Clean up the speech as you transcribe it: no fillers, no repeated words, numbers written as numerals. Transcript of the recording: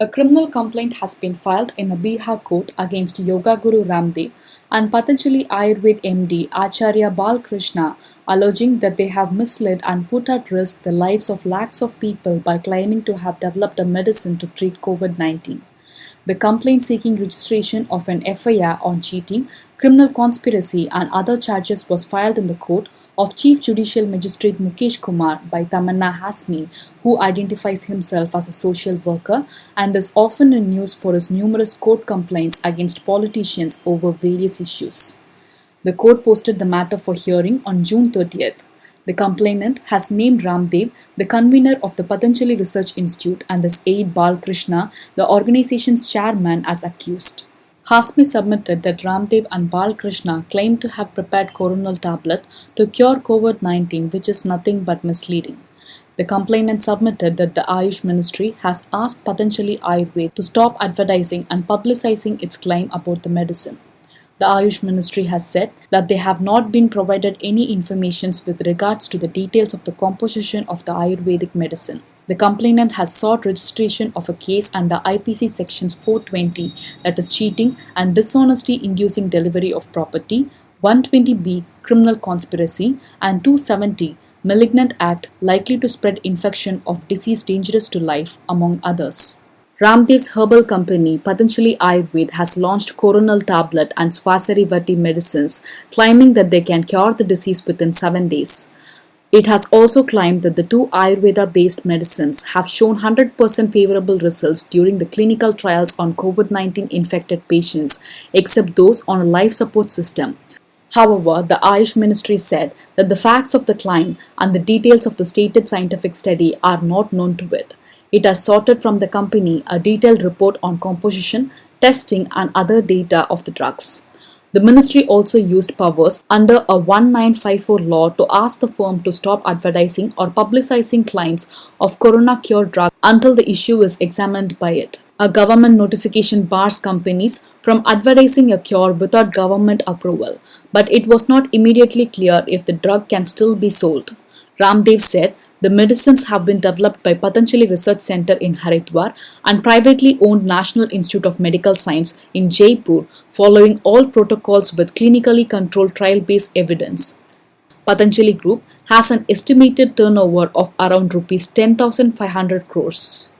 A criminal complaint has been filed in a Bihar court against Yoga Guru Ramdev and Patanjali Ayurved MD Acharya Balkrishna, alleging that they have misled and put at risk the lives of lakhs of people by claiming to have developed a medicine to treat COVID-19. The complaint seeking registration of an FIR on cheating, criminal conspiracy, and other charges was filed in the court of Chief Judicial Magistrate Mukesh Kumar by Tamanna Hasmi, who identifies himself as a social worker and is often in news for his numerous court complaints against politicians over various issues. The court posted the matter for hearing on June 30th. The complainant has named Ramdev, the convener of the Patanjali Research Institute, and his aide Balkrishna, the organization's chairman, as accused. Hasmi submitted that Ramdev and Balkrishna claimed to have prepared coronal tablet to cure COVID-19, which is nothing but misleading. The complainant submitted that the Ayush Ministry has asked Patanjali Ayurved to stop advertising and publicizing its claim about the medicine. The Ayush Ministry has said that they have not been provided any information with regards to the details of the composition of the Ayurvedic medicine. The complainant has sought registration of a case under IPC sections 420, that is cheating and dishonesty inducing delivery of property, 120B criminal conspiracy, and 270 malignant act likely to spread infection of disease dangerous to life, among others. Ramdev's herbal company Patanjali Ayurved has launched coronal tablet and Swasari medicines, claiming that they can cure the disease within 7 days. It has also claimed that the two Ayurveda-based medicines have shown 100% favorable results during the clinical trials on COVID-19 infected patients, except those on a life support system. However, the Ayush Ministry said that the facts of the claim and the details of the stated scientific study are not known to it. It has sought from the company a detailed report on composition, testing, and other data of the drugs. The ministry also used powers under a 1954 law to ask the firm to stop advertising or publicizing claims of corona cure drug until the issue is examined by it. A government notification bars companies from advertising a cure without government approval, but it was not immediately clear if the drug can still be sold. Ramdev said the medicines have been developed by Patanjali Research Center in Haridwar and privately owned National Institute of Medical Science in Jaipur, following all protocols with clinically controlled trial-based evidence. Patanjali Group has an estimated turnover of around Rs 10,500 crores.